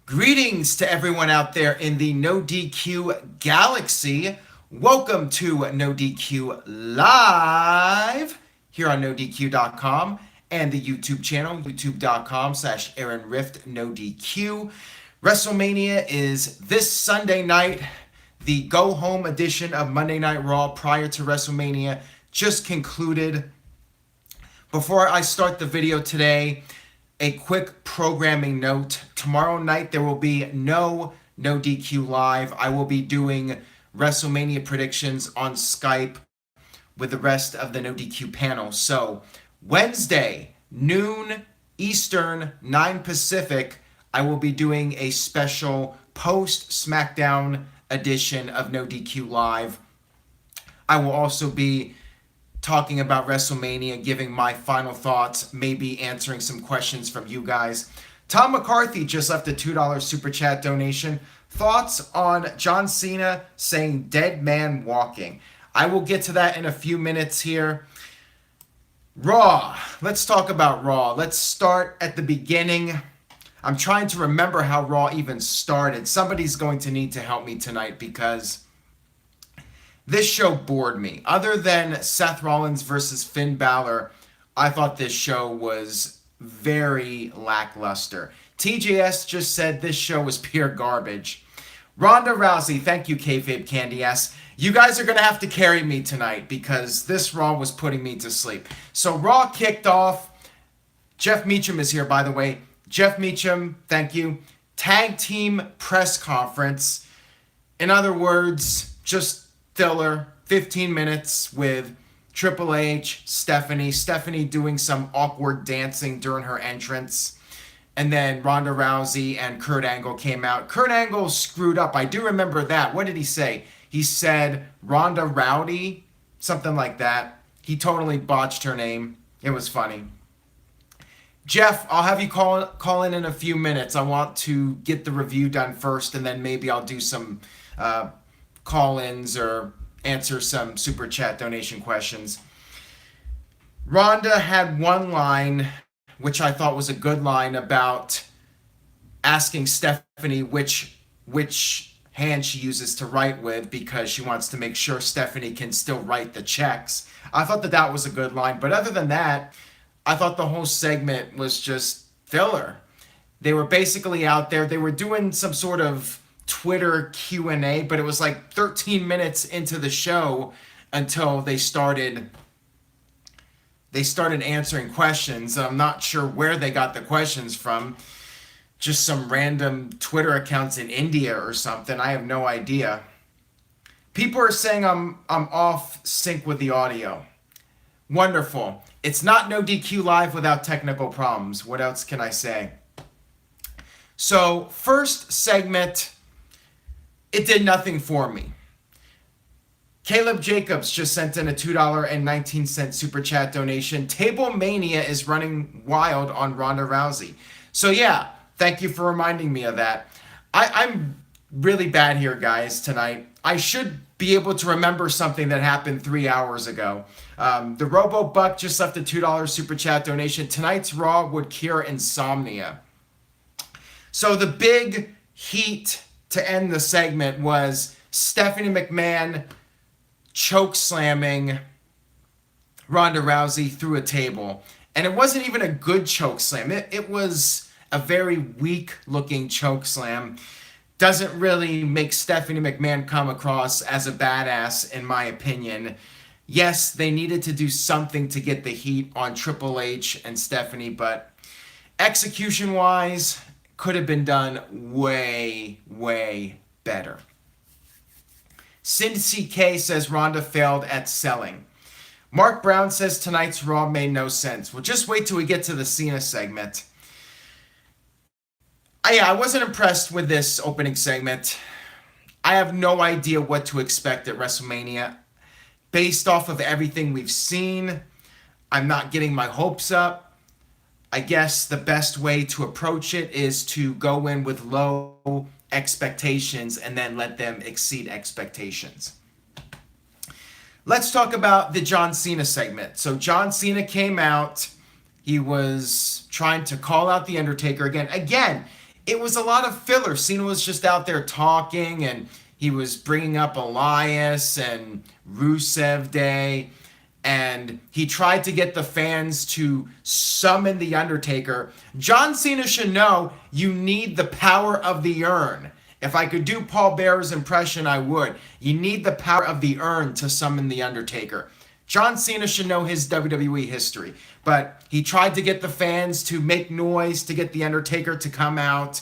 Greetings to everyone out there in the NoDQ galaxy. Welcome to NoDQ Live here on NoDQ.com and the YouTube channel, youtube.com/Aaron Rift NoDQ. Wrestlemania is this Sunday night. The go-home edition of Monday Night Raw prior to Wrestlemania just concluded. Before I start the video today, a quick programming note. Tomorrow night there will be no DQ Live. I will be doing WrestleMania predictions on Skype with the rest of the NoDQ panel. So Wednesday, noon Eastern, 9 Pacific, I will be doing a special post-SmackDown edition of NoDQ Live. I will also be talking about WrestleMania, giving my final thoughts, maybe answering some questions from you guys. Tom McCarthy just left a $2 super chat donation. Thoughts on John Cena saying dead man walking? I will get to that in a few minutes here. Raw. Let's talk about Raw. Let's start at the beginning. I'm trying to remember how Raw even started. Somebody's going to need to help me tonight because this show bored me. Other than Seth Rollins versus Finn Balor, I thought this show was very lackluster. TJS just said this show was pure garbage. Ronda Rousey, thank you, Kayfabe Candy Ass. You guys are going to have to carry me tonight because this Raw was putting me to sleep. So Raw kicked off. Jeff Meacham is here, by the way. Jeff Meacham, thank you. Tag team press conference. In other words, just filler, 15 minutes with Triple H, Stephanie doing some awkward dancing during her entrance. And then Ronda Rousey and Kurt Angle came out. Kurt Angle screwed up. I do remember that. What did he say? He said Ronda Rowdy, something like that. He botched her name. It was funny. Jeff, I'll have you call in a few minutes. I want to get the review done first, and then maybe I'll do some call-ins or answer some super chat donation questions. Ronda had one line, which I thought was a good line, about asking Stephanie which hand she uses to write with because she wants to make sure Stephanie can still write the checks. I thought that was a good line, but other than that, I thought the whole segment was just filler. They were basically out there. They were doing some sort of Twitter Q&A, but it was like 13 minutes into the show until they started answering questions. I'm not sure where they got the questions from. Just some random Twitter accounts in India or something. I have no idea. People are saying I'm off sync with the audio. Wonderful. It's not NoDQ Live without technical problems. What else can I say? So, first segment, it did nothing for me. Caleb Jacobs just sent in a $2.19 super chat donation. Table Mania is running wild on Ronda Rousey. So yeah, thank you for reminding me of that. I'm really bad here, guys, tonight. I should be able to remember something that happened 3 hours ago. The Robo Buck just left a $2 super chat donation. Tonight's Raw would cure insomnia. So the big heat to end the segment was Stephanie McMahon choke slamming Ronda Rousey through a table. And it wasn't even a good choke slam. It was a very weak looking choke slam. Doesn't really make Stephanie McMahon come across as a badass, in my opinion. Yes, they needed to do something to get the heat on Triple H and Stephanie, but execution-wise, could have been done way, way better. Cincy K says Ronda failed at selling. Mark Brown says tonight's Raw made no sense. Well, just wait till we get to the Cena segment. I wasn't impressed with this opening segment. I have no idea what to expect at WrestleMania. Based off of everything we've seen, I'm not getting my hopes up. I guess the best way to approach it is to go in with low expectations and then let them exceed expectations. Let's talk about the John Cena segment. So John Cena came out. He was trying to call out The Undertaker again. it was a lot of filler. Cena was just out there talking, and he was bringing up Elias and Rusev Day, and he tried to get the fans to summon The Undertaker. John Cena should know you need the power of the urn. If I could do Paul Bearer's impression, I would. You need the power of the urn to summon The Undertaker. John Cena should know his WWE history, but he tried to get the fans to make noise to get The Undertaker to come out,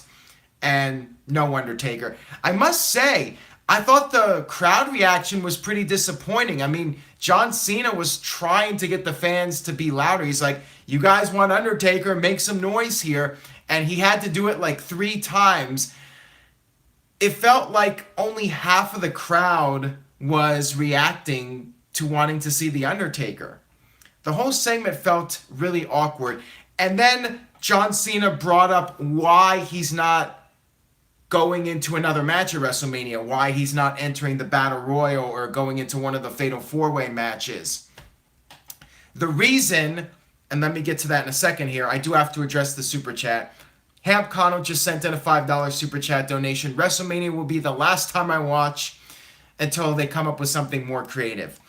and no Undertaker. I must say, I thought the crowd reaction was pretty disappointing. I mean, John Cena was trying to get the fans to be louder. He's like, you guys want Undertaker, make some noise here. And he had to do it like 3 times. It felt like only half of the crowd was reacting to wanting to see The Undertaker. The whole segment felt really awkward. And then John Cena brought up why he's not going into another match at WrestleMania, why he's not entering the Battle Royal or going into one of the Fatal 4-Way matches. The reason, and let me get to that in a second here, I do have to address the Super Chat. Hamp Connell just sent in a $5 Super Chat donation. WrestleMania will be the last time I watch until they come up with something more creative.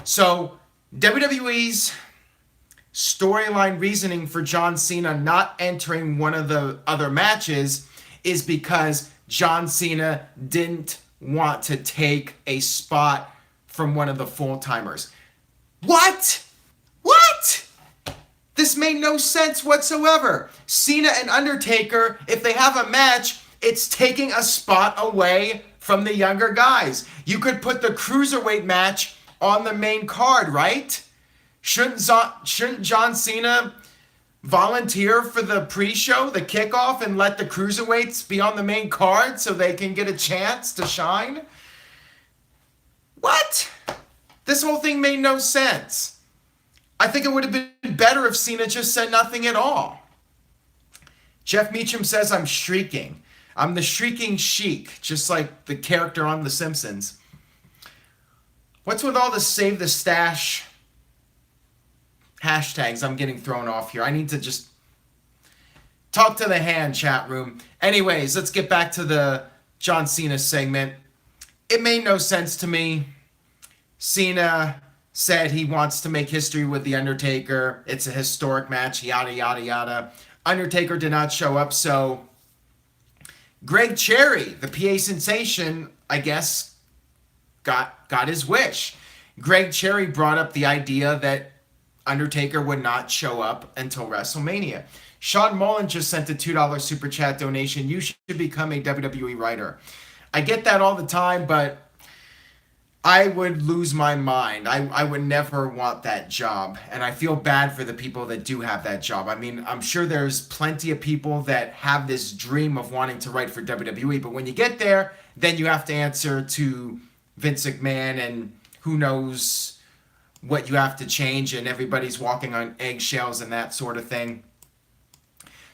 So, WWE's storyline reasoning for John Cena not entering one of the other matches is because John Cena didn't want to take a spot from one of the full-timers. What? What? This made no sense whatsoever. Cena and Undertaker, if they have a match, it's taking a spot away from the younger guys. You could put the Cruiserweight match on the main card, right? Shouldn't John Cena volunteer for the pre-show, the kickoff, and let the Cruiserweights be on the main card so they can get a chance to shine? What? This whole thing made no sense. I think it would have been better if Cena just said nothing at all. Jeff Meacham says I'm shrieking. I'm the shrieking sheik, just like the character on The Simpsons. What's with all the save the stash hashtags? I'm getting thrown off here. I need to just talk to the hand, chat room. Anyways, let's get back to the John Cena segment. It made no sense to me. Cena said he wants to make history with The Undertaker. It's a historic match, yada, yada, yada. Undertaker did not show up, so Greg Cherry, the PA sensation, I guess, got his wish. Greg Cherry brought up the idea that Undertaker would not show up until WrestleMania. Sean Mullen just sent a $2 Super Chat donation. You should become a WWE writer. I get that all the time, but I would lose my mind. I would never want that job. And I feel bad for the people that do have that job. I mean, I'm sure there's plenty of people that have this dream of wanting to write for WWE. But when you get there, then you have to answer to Vince McMahon, and who knows what you have to change, and everybody's walking on eggshells and that sort of thing.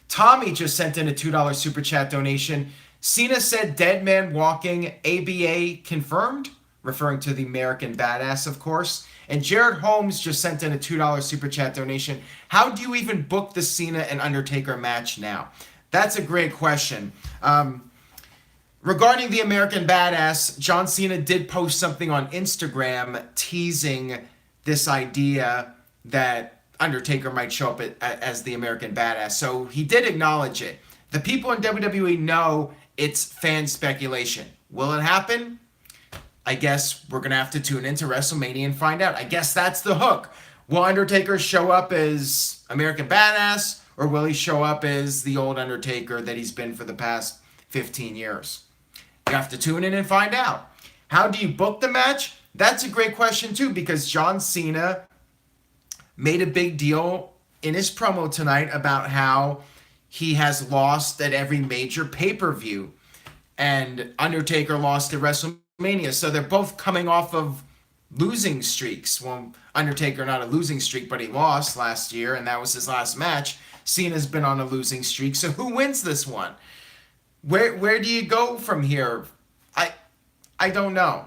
Tommy just sent in a $2 Super Chat donation. Cena said dead man walking, ABA confirmed, referring to the American Badass, of course. And Jared Holmes just sent in a $2 Super Chat donation. How do you even book the Cena and Undertaker match now? That's a great question. Regarding the American Badass, John Cena did post something on Instagram teasing this idea that Undertaker might show up as the American Badass. So he did acknowledge it. The people in WWE know it's fan speculation. Will it happen? I guess we're going to have to tune into WrestleMania and find out. I guess that's the hook. Will Undertaker show up as American Badass, or will he show up as the old Undertaker that he's been for the past 15 years? You have to tune in and find out. How do you book the match? That's a great question too, because John Cena made a big deal in his promo tonight about how he has lost at every major pay-per-view, and Undertaker lost at WrestleMania. So they're both coming off of losing streaks. Well, Undertaker not a losing streak, but he lost last year, and that was his last match. Cena's been on a losing streak. So who wins this one? Where do you go from here? I don't know.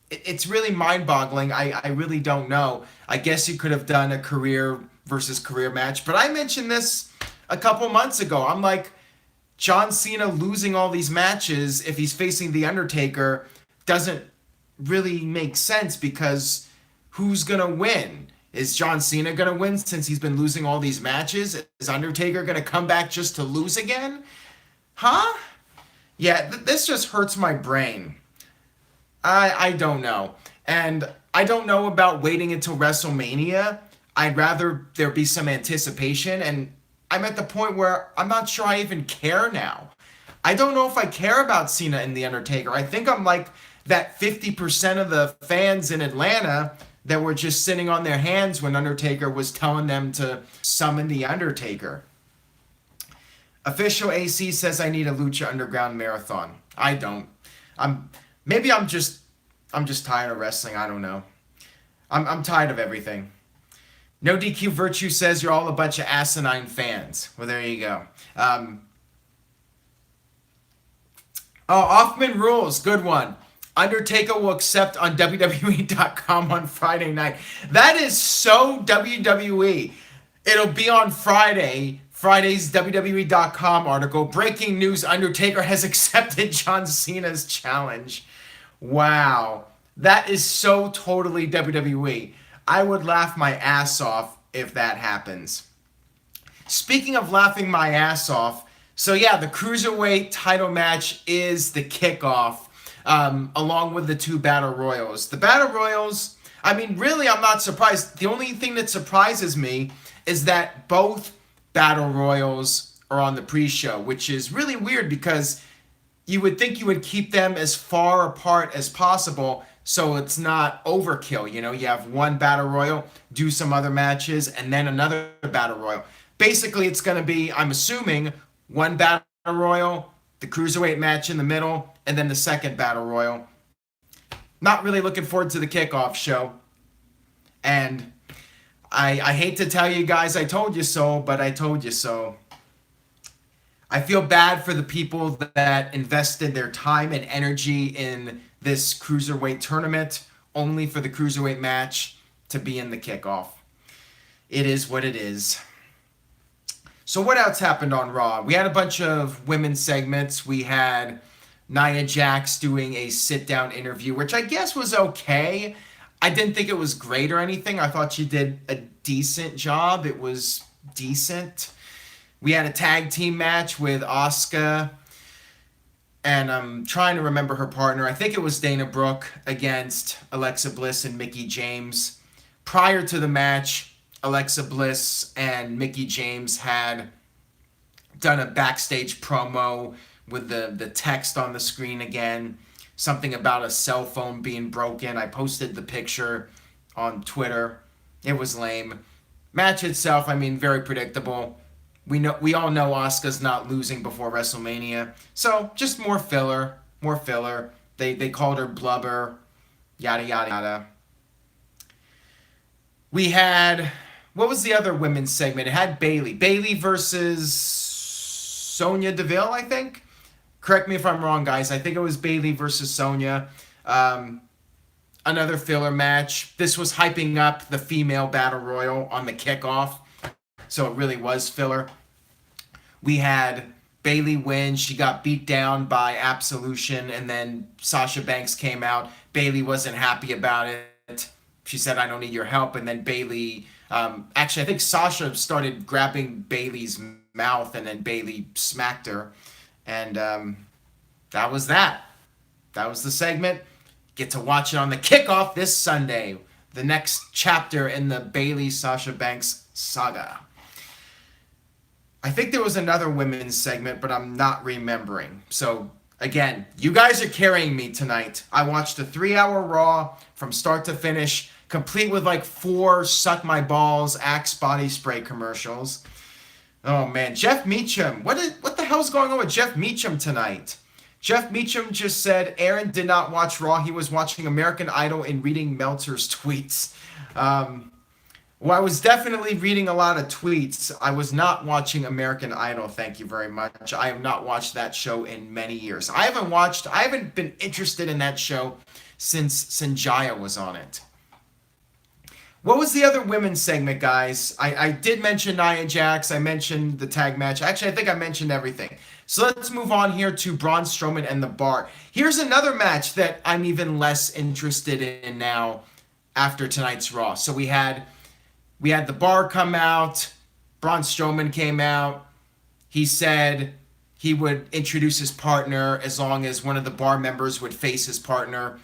It's really mind-boggling. I really don't know. I guess you could have done a career versus career match, but I mentioned this a couple months ago. I'm like, John Cena losing all these matches if he's facing The Undertaker doesn't really make sense, because who's going to win? Is John Cena going to win since he's been losing all these matches? Is Undertaker going to come back just to lose again? Huh? Yeah, this just hurts my brain. I don't know. And I don't know about waiting until WrestleMania. I'd rather there be some anticipation, and I'm at the point where I'm not sure I even care now. I don't know if I care about Cena and The Undertaker. I think I'm like that 50% of the fans in Atlanta that were just sitting on their hands when Undertaker was telling them to summon The Undertaker. Official AC says I need a Lucha Underground marathon. I don't. I'm just tired of wrestling. I don't know. I'm tired of everything. No DQ Virtue says you're all a bunch of asinine fans. Well, there you go. Offman Rules, good one. Undertaker will accept on WWE.com on Friday night. That is so WWE. It'll be on Friday's WWE.com article. Breaking news, Undertaker has accepted John Cena's challenge. Wow. That is so totally WWE. I would laugh my ass off if that happens. Speaking of laughing my ass off, so yeah, the Cruiserweight title match is the kickoff, along with the two Battle Royals. The Battle Royals, I mean, really, I'm not surprised. The only thing that surprises me is that both Battle Royals are on the pre-show, which is really weird because you would think you would keep them as far apart as possible so it's not overkill. You know, you have one Battle Royal, do some other matches, and then another Battle Royal. Basically, it's going to be, I'm assuming, one Battle Royal, the Cruiserweight match in the middle, and then the second Battle Royal. Not really looking forward to the kickoff show. And I hate to tell you guys I told you so, but I told you so. I feel bad for the people that invested their time and energy in this Cruiserweight tournament only for the Cruiserweight match to be in the kickoff. It is what it is. So what else happened on Raw? We had a bunch of women's segments. We had Nia Jax doing a sit-down interview, which I guess was okay. I didn't think it was great or anything. I thought she did a decent job. It was decent. We had a tag team match with Asuka, and I'm trying to remember her partner. I think it was Dana Brooke against Alexa Bliss and Mickie James. Prior to the match, Alexa Bliss and Mickie James had done a backstage promo with the text on the screen again. Something about a cell phone being broken. I posted the picture on Twitter. It was lame. Match itself, I mean, very predictable. We all know Asuka's not losing before WrestleMania. So just more filler. They called her blubber. Yada yada yada. We had, what was the other women's segment? It had Bayley versus Sonya Deville, I think. Correct me if I'm wrong, guys. I think it was Bayley versus Sonya. Another filler match. This was hyping up the female battle royal on the kickoff, so it really was filler. We had Bayley win. She got beat down by Absolution, and then Sasha Banks came out. Bayley wasn't happy about it. She said, "I don't need your help." And then Bayley, actually, I think Sasha started grabbing Bayley's mouth, and then Bayley smacked her. And that was that. That was the segment. Get to watch it on the kickoff this Sunday. The next chapter in the Bayley-Sasha Banks saga. I think there was another women's segment, but I'm not remembering. So, again, you guys are carrying me tonight. I watched a 3-hour Raw from start to finish, complete with like 4 Suck My Balls Axe body spray commercials. Oh, man. Jeff Meacham. What the hell's going on with Jeff Meacham tonight? Jeff Meacham just said Aaron did not watch Raw. He was watching American Idol and reading Meltzer's tweets. Well, I was definitely reading a lot of tweets. I was not watching American Idol, thank you very much. I have not watched that show in many years. I haven't been interested in that show since Sanjaya was on it. What was the other women's segment, guys? I did mention Nia Jax. I mentioned the tag match. Actually, I think I mentioned everything. So let's move on here to Braun Strowman and the Bar. Here's another match that I'm even less interested in now after tonight's Raw. So we had the Bar come out. Braun Strowman came out. He said he would introduce his partner as long as one of the Bar members would face his partner.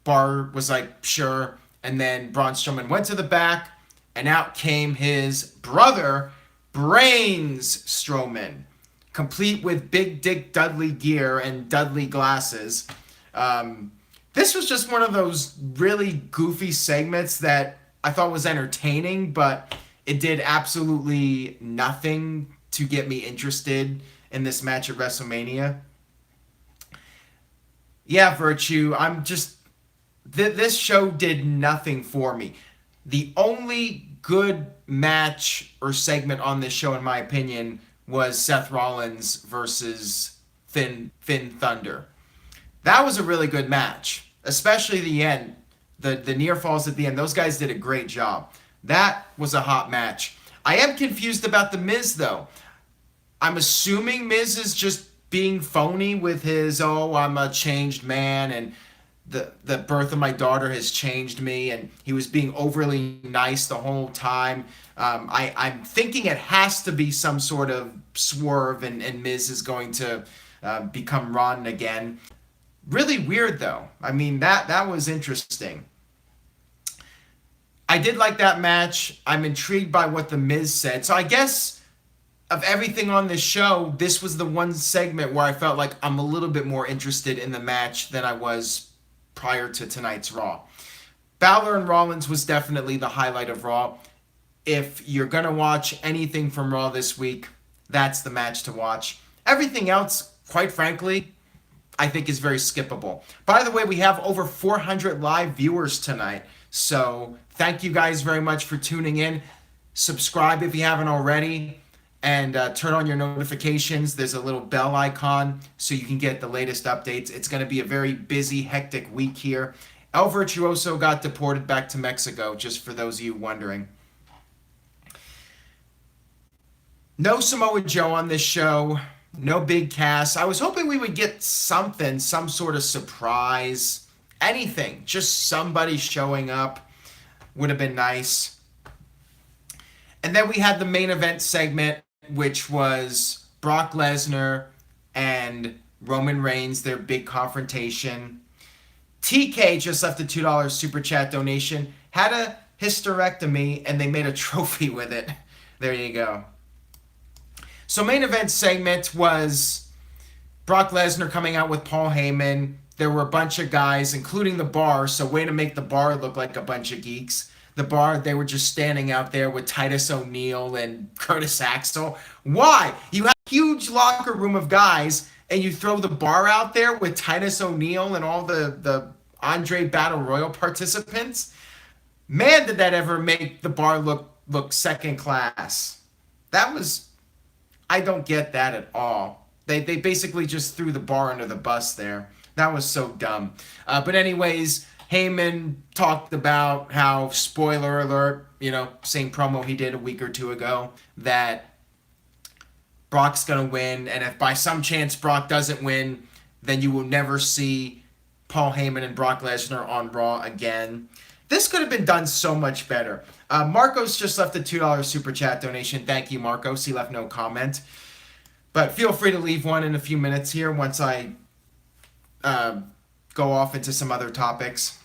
Bar was like, sure. And then Braun Strowman went to the back, and out came his brother, Brains Strowman, complete with Big Dick Dudley gear and Dudley glasses. This was just one of those really goofy segments that I thought was entertaining, but it did absolutely nothing to get me interested in this match at WrestleMania. Yeah, Virtue, this show did nothing for me. The only good match or segment on this show, in my opinion, was Seth Rollins versus Finn Thunder. That was a really good match, especially the end. The near falls at the end. Those guys did a great job. That was a hot match. I am confused about The Miz, though. I'm assuming Miz is just being phony with his, oh, I'm a changed man, and the birth of my daughter has changed me, and he was being overly nice the whole time. I'm thinking it has to be some sort of swerve, and Miz is going to become rotten again. Really weird, though. I mean, that was interesting. I did like that match. I'm intrigued by what The Miz said. So I guess of everything on this show, this was the one segment where I felt like I'm a little bit more interested in the match than I was prior to tonight's Raw. Balor and Rollins was definitely the highlight of Raw. If you're going to watch anything from Raw this week, that's the match to watch. Everything else, quite frankly, I think is very skippable. By the way, we have over 400 live viewers tonight. So thank you guys very much for tuning in. Subscribe if you haven't already. And turn on your notifications. There's a little bell icon so you can get the latest updates. It's going to be a very busy, hectic week here. El Virtuoso got deported back to Mexico, just for those of you wondering. No Samoa Joe on this show. No Big Cass. I was hoping we would get something, some sort of surprise. Anything. Just somebody showing up would have been nice. And then we had the main event segment, which was Brock Lesnar and Roman Reigns, their big confrontation. TK just left a $2 super chat donation, had a hysterectomy, and they made a trophy with it. There you go. So main event segment was Brock Lesnar coming out with Paul Heyman. There were a bunch of guys, including the Bar, so way to make the Bar look like a bunch of geeks. The Bar, they were just standing out there with Titus O'Neil and Curtis Axel. Why? You have a huge locker room of guys, and you throw the Bar out there with Titus O'Neil and all the Andre Battle Royal participants? Man, did that ever make the Bar look second class. That was... I don't get that at all. They basically just threw the Bar under the bus there. That was so dumb. But anyways... Heyman talked about how, spoiler alert, same promo he did a week or two ago, that Brock's going to win, and if by some chance Brock doesn't win, then you will never see Paul Heyman and Brock Lesnar on Raw again. This could have been done so much better. Marcos just left a $2 super chat donation. Thank you, Marcos. He left no comment. But feel free to leave one in a few minutes here once I go off into some other topics.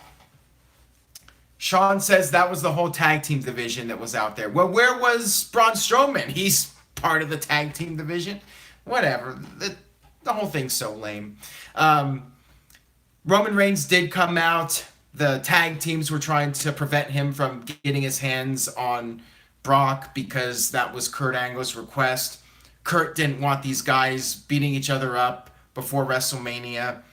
Sean says that was the whole tag team division that was out there. Well, where was Braun Strowman? He's part of the tag team division. Whatever. The whole thing's so lame. Roman Reigns did come out. The tag teams were trying to prevent him from getting his hands on Brock because that was Kurt Angle's request. Kurt didn't want these guys beating each other up before WrestleMania.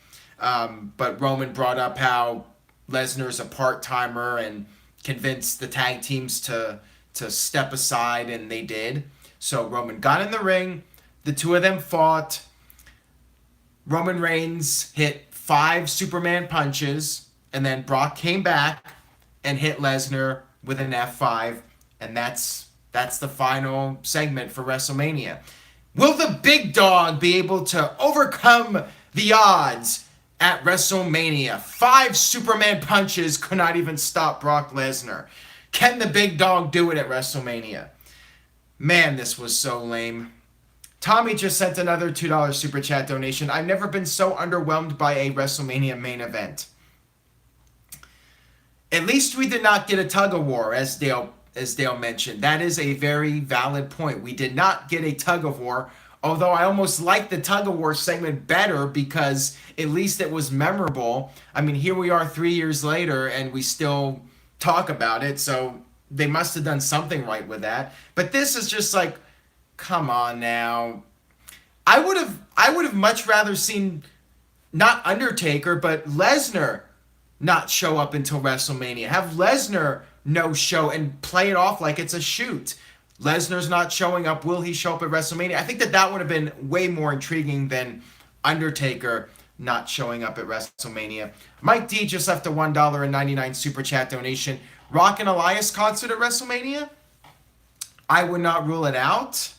But Roman brought up how Lesnar's a part-timer and convinced the tag teams to step aside, and they did. So Roman got in the ring. The two of them fought. Roman Reigns hit 5 Superman punches, and then Brock came back and hit Lesnar with an F5, and that's the final segment for WrestleMania. Will the big dog be able to overcome the odds at WrestleMania? 5 Superman punches could not even stop Brock Lesnar. Can the big dog do it at WrestleMania? Man, this was so lame. Tommy just sent another $2 super chat donation. I've never been so underwhelmed by a WrestleMania main event. At least we did not get a tug of war, as Dale mentioned. That is a very valid point. We did not get a tug of war, although I almost liked the tug of war segment better because at least it was memorable. I mean, here we are 3 years later and we still talk about it, so they must have done something right with that. But this is just like, come on now. I would have much rather seen not Undertaker, but Lesnar not show up until WrestleMania. Have Lesnar no show and play it off like it's a shoot. Lesnar's not showing up. Will he show up at WrestleMania? I think that would have been way more intriguing than Undertaker not showing up at WrestleMania. Mike D just left a $1.99 super chat donation. Rock and Elias concert at WrestleMania? I would not rule it out.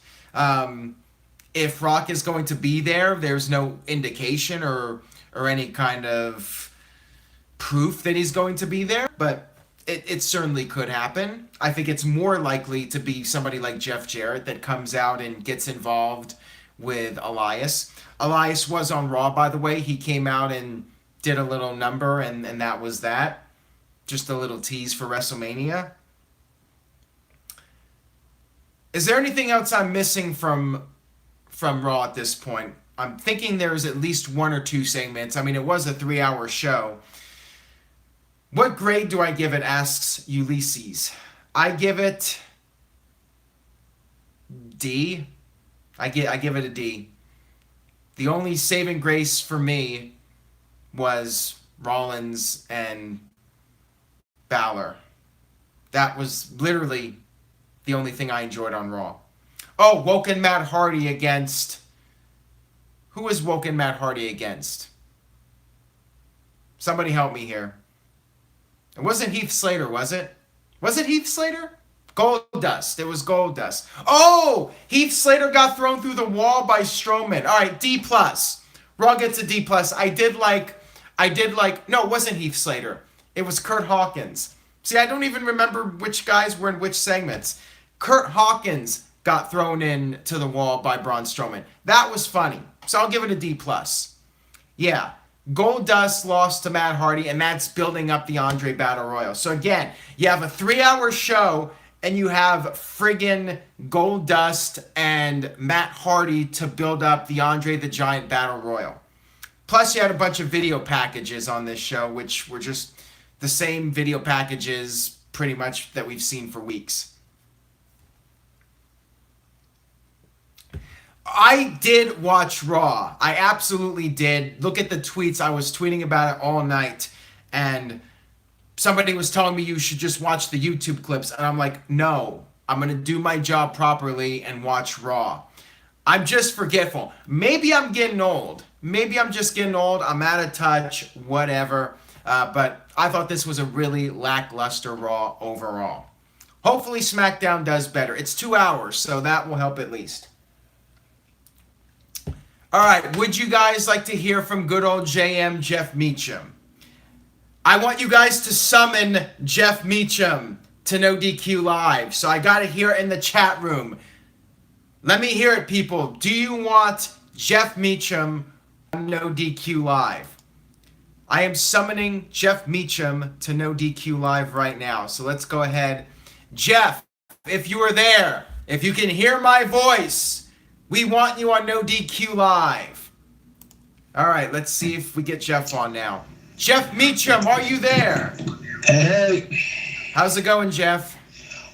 If Rock is going to be there, there's no indication or any kind of proof that he's going to be there, but it certainly could happen. I think it's more likely to be somebody like Jeff Jarrett that comes out and gets involved with Elias. Elias was on Raw, by the way. He came out and did a little number, and that was that. Just a little tease for WrestleMania. Is there anything else I'm missing from Raw at this point? I'm thinking there's at least 1 or 2 segments. I mean, it was a 3-hour show. What grade do I give it, asks Ulysses. I give it D. I give it a D. The only saving grace for me was Rollins and Balor. That was literally the only thing I enjoyed on Raw. Oh, Woken Matt Hardy against... Who was Woken Matt Hardy against? Somebody help me here. It wasn't Heath Slater, was it? Was it Heath Slater? Goldust. It was Goldust. Oh! Heath Slater got thrown through the wall by Strowman. All right, D+. Raw gets a D+. I did like... No, it wasn't Heath Slater. It was Kurt Hawkins. See, I don't even remember which guys were in which segments. Kurt Hawkins got thrown into the wall by Braun Strowman. That was funny. So I'll give it a D+. Yeah. Goldust lost to Matt Hardy, and that's building up the Andre Battle Royal. So again, you have a 3-hour show, and you have friggin' Goldust and Matt Hardy to build up the Andre the Giant Battle Royal. Plus, you had a bunch of video packages on this show, which were just the same video packages pretty much that we've seen for weeks. I did watch Raw. I absolutely did. Look at the tweets. I was tweeting about it all night. And somebody was telling me you should just watch the YouTube clips. And I'm like, no. I'm going to do my job properly and watch Raw. I'm just forgetful. Maybe I'm getting old. Maybe I'm just getting old. I'm out of touch. Whatever. But I thought this was a really lackluster Raw overall. Hopefully SmackDown does better. It's 2 hours, so that will help at least. All right, would you guys like to hear from good old JM Jeff Meacham? I want you guys to summon Jeff Meacham to NoDQ Live. So I got to hear it in the chat room. Let me hear it, people. Do you want Jeff Meacham on NoDQ Live? I am summoning Jeff Meacham to NoDQ Live right now. So let's go ahead. Jeff, if you are there, if you can hear my voice, we want you on NoDQ Live. All right, let's see if we get Jeff on now. Jeff Meacham, are you there? Hey. How's it going, Jeff?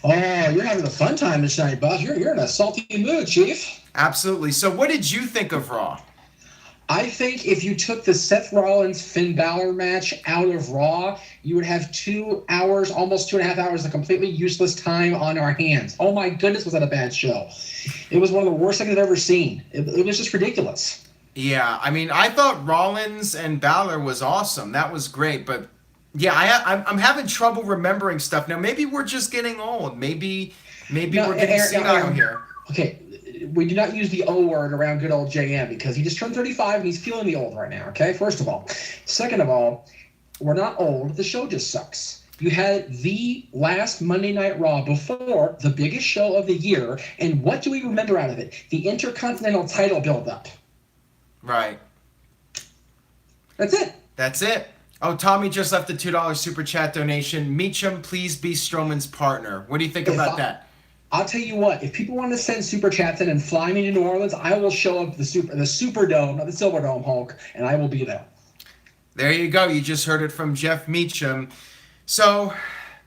Oh, you're having a fun time this night, boss. You're in a salty mood, Chief. Absolutely. So what did you think of Raw? I think if you took the Seth Rollins-Finn Balor match out of Raw, you would have 2 hours, almost 2.5 hours of completely useless time on our hands. Oh my goodness, was that a bad show. It was one of the worst things I've ever seen. It was just ridiculous. Yeah, I mean, I thought Rollins and Balor was awesome. That was great, but Yeah, I'm having trouble remembering stuff now. Maybe we're just getting old. Maybe No, we're getting senile Aaron, here. okay, we do not use the O word around good old JM because he just turned 35 and he's feeling the old right now, okay? First of all. Second of all, we're not old. The show just sucks. You had the last Monday Night Raw before the biggest show of the year, and what do we remember out of it? The Intercontinental title build-up. Right. That's it. That's it. Oh, Tommy just left a $2 super chat donation. Meacham, please be Strowman's partner. What do you think about that? I'll tell you what. If people want to send super chats in and fly me to New Orleans, I will show up the Superdome, not the Silverdome, Hulk, and I will be there. There you go. You just heard it from Jeff Meacham. So,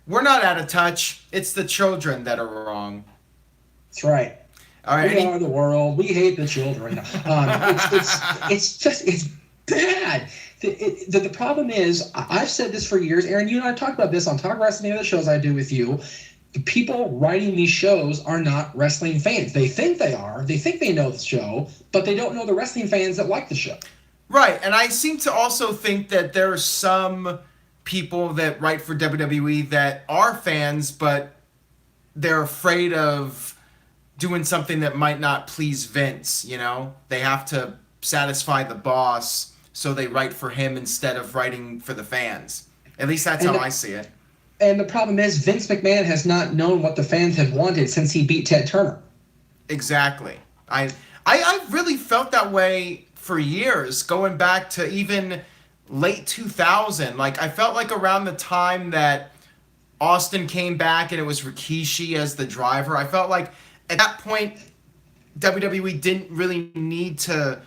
we're not out of touch. It's the children that are wrong. That's right. All right. We are the world. We hate the children. It's bad. The problem is, I've said this for years. Aaron, you and I talked about this on Talk Wrestling and other shows I do with you. The people writing these shows are not wrestling fans. They think they are. They think they know the show, but they don't know the wrestling fans that like the show. Right. And I seem to also think that there are some people that write for WWE that are fans, but they're afraid of doing something that might not please Vince, you know? They have to satisfy the boss, so they write for him instead of writing for the fans. At least that's how I see it. And the problem is Vince McMahon has not known what the fans have wanted since he beat Ted Turner. Exactly. I really felt that way for years, going back to even late 2000. Like, I felt like around the time that Austin came back and it was Rikishi as the driver, I felt like at that point WWE didn't really need to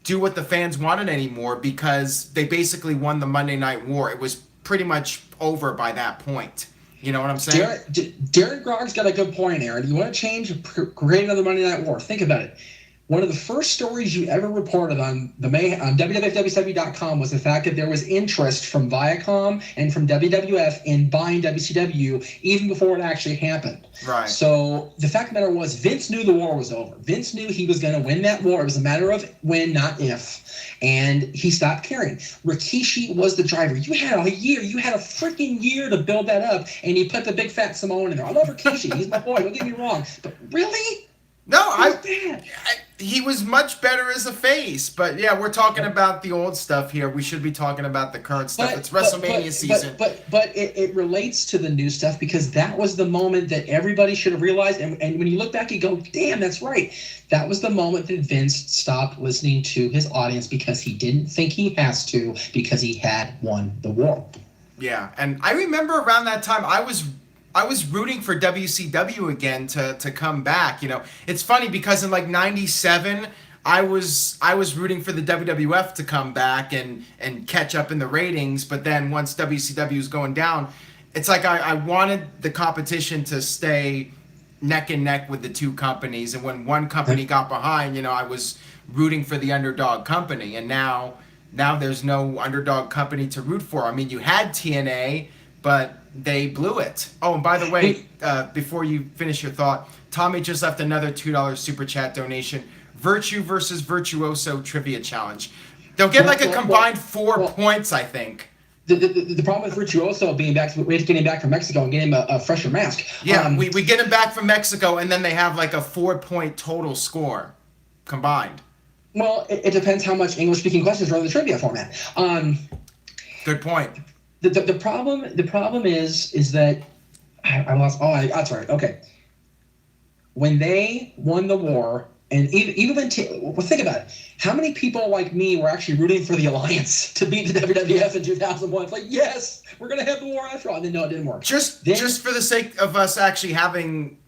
do what the fans wanted anymore because they basically won the Monday Night War. It was pretty much over by that point. You know what I'm saying? Darren Grog's got a good point, Aaron. You want to change, create another Monday Night War. Think about it. One of the first stories you ever reported on WWF.com was the fact that there was interest from Viacom and from WWF in buying WCW even before it actually happened. Right. So the fact of the matter was Vince knew the war was over. Vince knew he was going to win that war. It was a matter of when, not if. And he stopped caring. Rikishi was the driver. You had a year. You had a freaking year to build that up, and you put the big fat Samoan in there. I love Rikishi. He's my boy. Don't get me wrong. But really? No, he was much better as a face. But yeah, we're talking about the old stuff here. We should be talking about the current stuff. It's WrestleMania season. But it relates to the new stuff because that was the moment that everybody should have realized. And when you look back, you go, damn, that's right. That was the moment that Vince stopped listening to his audience because he didn't think he has to because he had won the war. Yeah, and I remember around that time I was rooting for WCW again to come back. You know, it's funny because in like '97, I was rooting for the WWF to come back and catch up in the ratings. But then once WCW was going down, it's like I wanted the competition to stay neck and neck with the two companies. And when one company got behind, you know, I was rooting for the underdog company. And now there's no underdog company to root for. I mean, you had TNA, but they blew it. Oh, and by the way, before you finish your thought, Tommy just left another $2 super chat donation. Virtue versus Virtuoso trivia challenge. They'll get like a combined 4 points, I think. The problem with Virtuoso being back, we have to get him back from Mexico and get him a fresher mask. Yeah, we get him back from Mexico, and then they have like a 4-point total score combined. Well, it depends how much English-speaking questions are in the trivia format. Good point. The problem is that I lost. Oh, that's right. Okay. When they won the war, and even when think about it, how many people like me were actually rooting for the Alliance to beat the WWF in 2001? It's like, yes, we're gonna have the war after all. And then no, it didn't work. Just for the sake of us actually having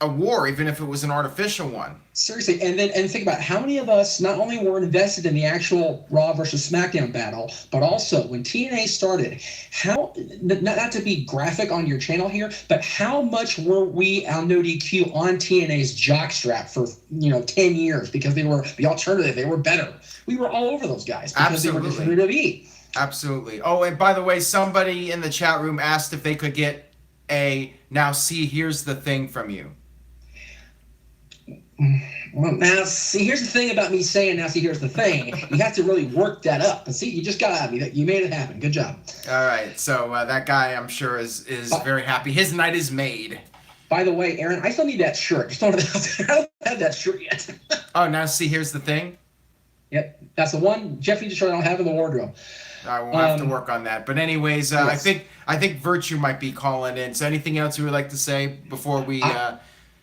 a war, even if it was an artificial one. Seriously, and think about how many of us not only were invested in the actual Raw versus SmackDown battle, but also when TNA started, how not to be graphic on your channel here, but how much were we on NoDQ on TNA's jockstrap for 10 years because they were the alternative, they were better. We were all over those guys because they were just WWE. Absolutely. Oh, and by the way, somebody in the chat room asked if they could get a "now see here's the thing" from you. Well, now, see, here's the thing about me saying, now, see, here's the thing. You have to really work that up. But see, you just got me. You made it happen. Good job. All right, so that guy, I'm sure, is But, very happy. His night is made. by the way, Aaron, I still need that shirt. Just throwing it out there. I don't have that shirt yet. Oh, now see, here's the thing. Yep, that's the one Jeff needs to shirt I don't have in the wardrobe. I will have to work on that. But anyways, Yes. I think Virtue might be calling in. So anything else you would like to say before we?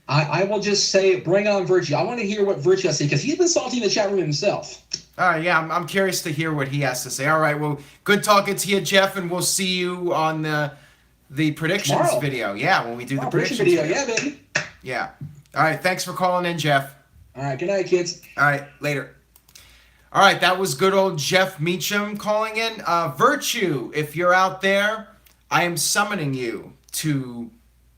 I will just say, bring on Virtue. I want to hear what Virtue has to say because he's been salty in the chat room himself. All right, yeah, I'm curious to hear what he has to say. All right, well, good talking to you, Jeff, and we'll see you on the predictions Tomorrow. video. Yeah, when we do the predictions video. Yeah, baby. Yeah. All right, thanks for calling in, Jeff. All right, good night, kids. All right, later. All right, that was good old Jeff Meacham calling in. Virtue, if you're out there, I am summoning you to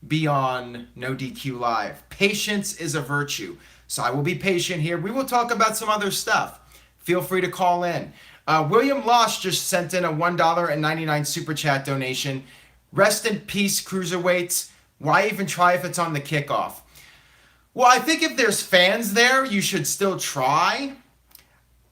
be on NoDQ Live. Patience is a virtue. So I will be patient here. We will talk about some other stuff. Feel free to call in. William Losh just sent in a $1.99 super chat donation. Rest in peace, cruiserweights. Why even try if it's on the kickoff? Well, I think if there's fans there, you should still try.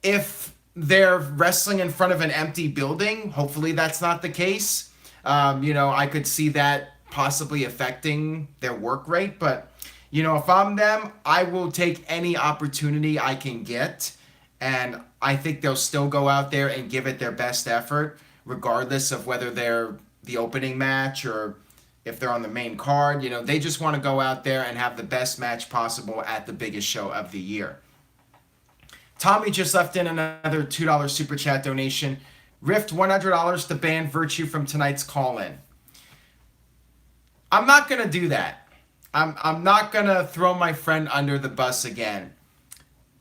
If they're wrestling in front of an empty building, hopefully that's not the case. I could see that possibly affecting their work rate. But, if I'm them, I will take any opportunity I can get. And I think they'll still go out there and give it their best effort, regardless of whether they're the opening match or if they're on the main card. They just want to go out there and have the best match possible at the biggest show of the year. Tommy just left in another $2 super chat donation. Rift $100 to ban Virtue from tonight's call-in. I'm not going to do that. I'm not going to throw my friend under the bus again.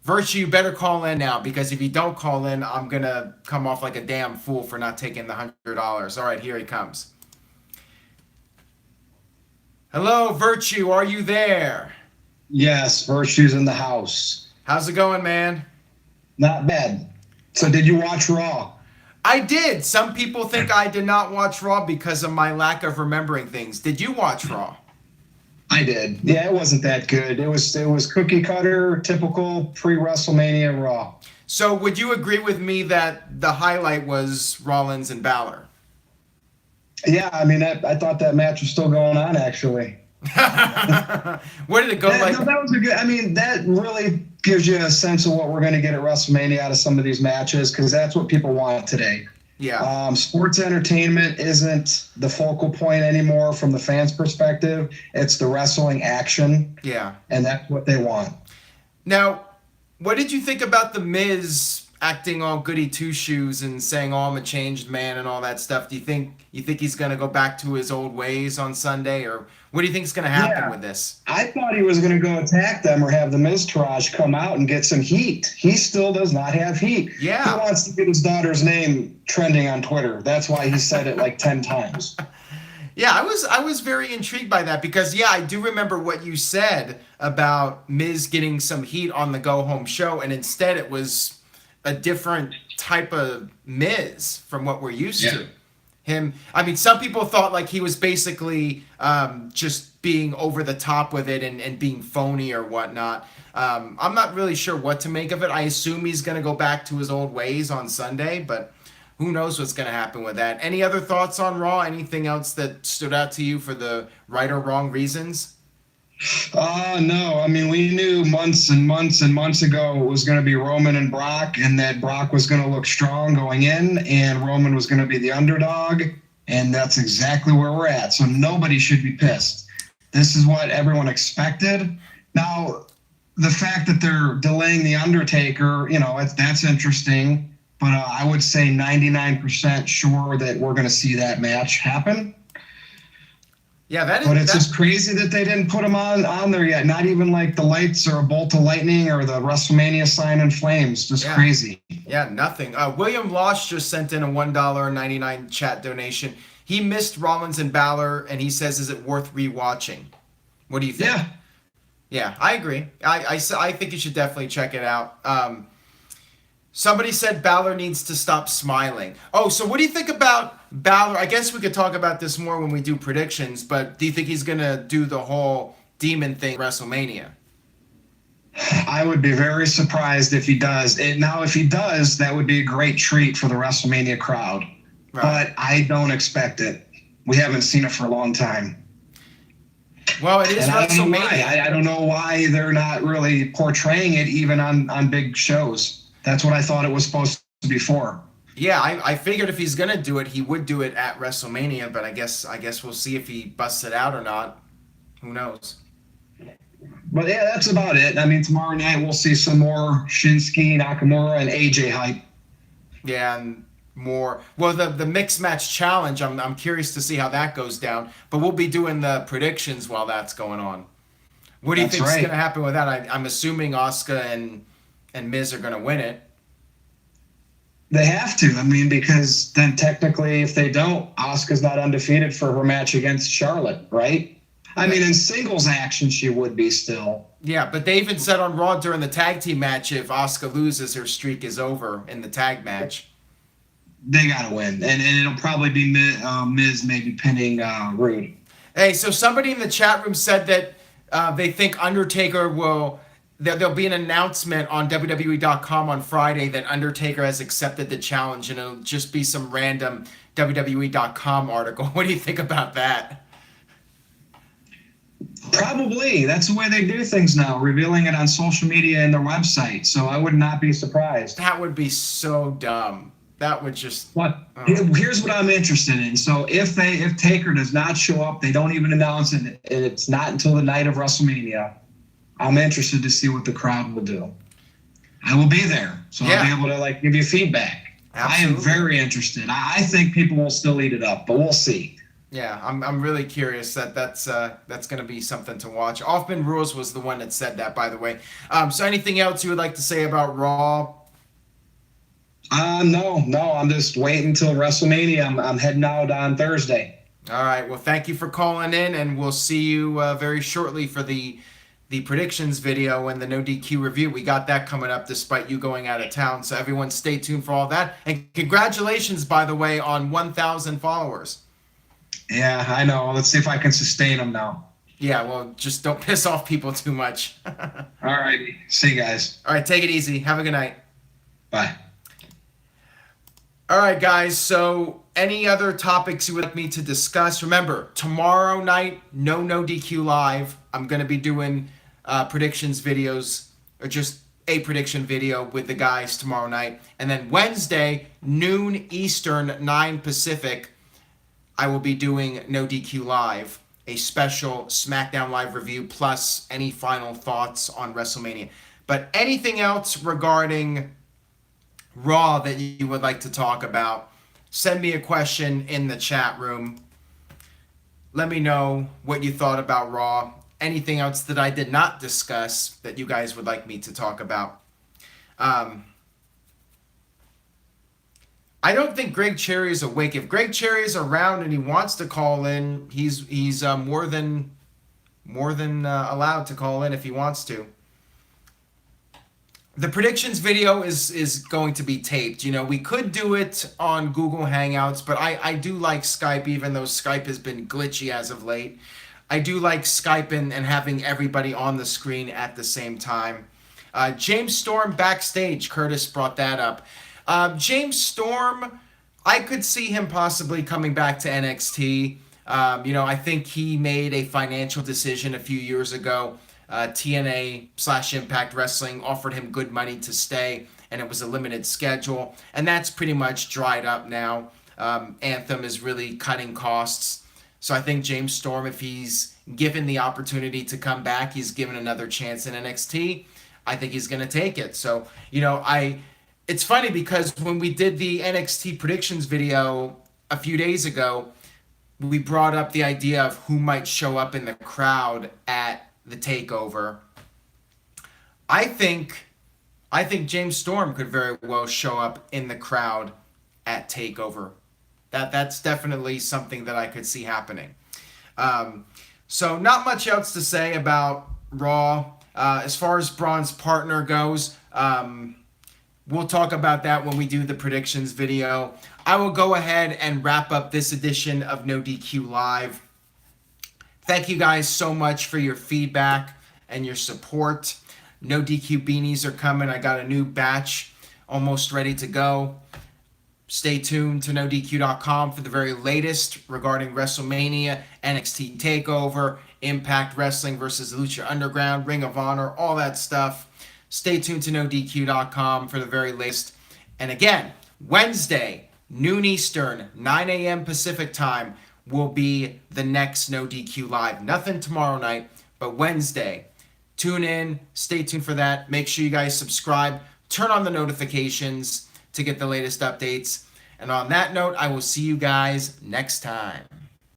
Virtue, you better call in now, because if you don't call in, I'm going to come off like a damn fool for not taking the $100. All right, here he comes. Hello, Virtue, are you there? Yes, Virtue's in the house. How's it going, man? Not bad. So did you watch Raw? I did. Some people think I did not watch Raw because of my lack of remembering things. Did you watch Raw? I did. Yeah, it wasn't that good. It was cookie cutter, typical pre-WrestleMania Raw. So would you agree with me that the highlight was Rollins and Balor? Yeah, I mean, I thought that match was still going on, actually. Where did it go? That was a good. I mean, that really gives you a sense of what we're going to get at WrestleMania out of some of these matches, because that's what people want today. Yeah. Sports entertainment isn't the focal point anymore from the fans' perspective. It's the wrestling action. Yeah. And that's what they want. Now, what did you think about The Miz acting all goody two-shoes and saying, "Oh, I'm a changed man" and all that stuff? Do you think he's going to go back to his old ways on Sunday, or what do you think is going to happen with this? I thought he was going to go attack them or have the Miztourage come out and get some heat. He still does not have heat. Yeah. He wants to get his daughter's name trending on Twitter. That's why he said it like 10 times. Yeah, I was very intrigued by that because, yeah, I do remember what you said about Miz getting some heat on the go-home show, and instead it was a different type of Miz from what we're used to. I mean, some people thought like he was basically just being over the top with it and being phony or whatnot. I'm not really sure what to make of it. I assume he's going to go back to his old ways on Sunday, but who knows what's going to happen with that. Any other thoughts on Raw? Anything else that stood out to you for the right or wrong reasons? No. I mean, we knew months and months and months ago it was going to be Roman and Brock, and that Brock was going to look strong going in, and Roman was going to be the underdog, and that's exactly where we're at. So nobody should be pissed. This is what everyone expected. Now, the fact that they're delaying the Undertaker, that's interesting, but I would say 99% sure that we're going to see that match happen. Yeah, that is. But it's just crazy that they didn't put him on there yet. Not even like the lights or a bolt of lightning or the WrestleMania sign in flames. Just crazy. Yeah, nothing. William Losh just sent in a $1.99 chat donation. He missed Rollins and Balor, and he says, "Is it worth rewatching?" What do you think? Yeah, I agree. I think you should definitely check it out. Somebody said Balor needs to stop smiling. Oh, so what do you think about Balor? I guess we could talk about this more when we do predictions, but do you think he's going to do the whole demon thing at WrestleMania? I would be very surprised if he does. And now, if he does, that would be a great treat for the WrestleMania crowd. Right. But I don't expect it. We haven't seen it for a long time. Well, it is And I don't know WrestleMania. why. I don't know why they're not really portraying it even on big shows. That's what I thought it was supposed to be for. Yeah, I figured if he's gonna do it, he would do it at WrestleMania, but I guess we'll see if he busts it out or not. Who knows? But yeah, that's about it. I mean, tomorrow night we'll see some more Shinsuke, Nakamura, and AJ hype. Yeah, and more. Well, the mixed match challenge. I'm curious to see how that goes down. But we'll be doing the predictions while that's going on. What do you That's think is right. going to happen with that? I'm assuming Asuka and Miz are going to win it. They have to. I mean, because then technically, if they don't, Asuka's not undefeated for her match against Charlotte, right? I mean, in singles action, she would be still. Yeah, but they even said on Raw during the tag team match, if Asuka loses, her streak is over in the tag match. They got to win. And it'll probably be Miz maybe pinning Rude. Hey, so somebody in the chat room said that they think Undertaker will. There'll be an announcement on WWE.com on Friday that Undertaker has accepted the challenge, and it'll just be some random WWE.com article. What do you think about that? Probably. That's the way they do things now, revealing it on social media and their website. So I would not be surprised. That would be so dumb. That would just. What? Here's what I'm interested in. So if Taker does not show up, they don't even announce it, and it's not until the night of WrestleMania, I'm interested to see what the crowd will do. I will be there, so Yeah. I'll be able to give you feedback. Absolutely. I am very interested. I think people will still eat it up, but we'll see. Yeah, I'm really curious. That's going to be something to watch. Offman Rules was the one that said that, by the way. So anything else you would like to say about Raw? No. I'm just waiting until WrestleMania. I'm heading out on Thursday. All right. Well, thank you for calling in, and we'll see you very shortly for the predictions video and the NoDQ review. We got that coming up despite you going out of town. So everyone stay tuned for all that. And congratulations, by the way, on 1,000 followers. Yeah, I know. Let's see if I can sustain them now. Yeah, well, just don't piss off people too much. All right. See you guys. All right, take it easy. Have a good night. Bye. All right, guys. So any other topics you would like me to discuss? Remember, tomorrow night, no DQ live. I'm going to be doing predictions videos, or just a prediction video with the guys tomorrow night. And then Wednesday, noon Eastern, 9 Pacific, I will be doing No DQ Live, a special SmackDown Live review, plus any final thoughts on WrestleMania. But anything else regarding Raw that you would like to talk about, send me a question in the chat room. Let me know what you thought about Raw. Anything else that I did not discuss that you guys would like me to talk about. I don't think Greg Cherry is awake. If Greg Cherry is around and he wants to call in, he's more than allowed to call in if he wants to. The predictions video is going to be taped. You know, we could do it on Google Hangouts, but I do like Skype, even though Skype has been glitchy as of late. I do like Skype and having everybody on the screen at the same time. James Storm backstage. Curtis brought that up. James Storm, I could see him possibly coming back to NXT. I think he made a financial decision a few years ago. TNA/Impact Wrestling offered him good money to stay, and it was a limited schedule. And that's pretty much dried up now. Anthem is really cutting costs. So I think James Storm, if he's given the opportunity to come back, he's given another chance in NXT, I think he's going to take it. So, it's funny because when we did the NXT predictions video a few days ago, we brought up the idea of who might show up in the crowd at the takeover. I think James Storm could very well show up in the crowd at takeover. That's definitely something that I could see happening. So not much else to say about Raw. As far as Braun's partner goes, we'll talk about that when we do the predictions video. I will go ahead and wrap up this edition of No DQ Live. Thank you guys so much for your feedback and your support. No DQ beanies are coming. I got a new batch almost ready to go. Stay tuned to NoDQ.com for the very latest regarding Wrestlemania, NXT TakeOver, Impact Wrestling versus Lucha Underground, Ring of Honor, all that stuff. Stay tuned to NoDQ.com for the very latest. And again, Wednesday, noon Eastern, 9 a.m. Pacific time, will be the next NoDQ Live. Nothing tomorrow night, but Wednesday. Tune in. Stay tuned for that. Make sure you guys subscribe. Turn on the notifications to get the latest updates. And on that note, I will see you guys next time.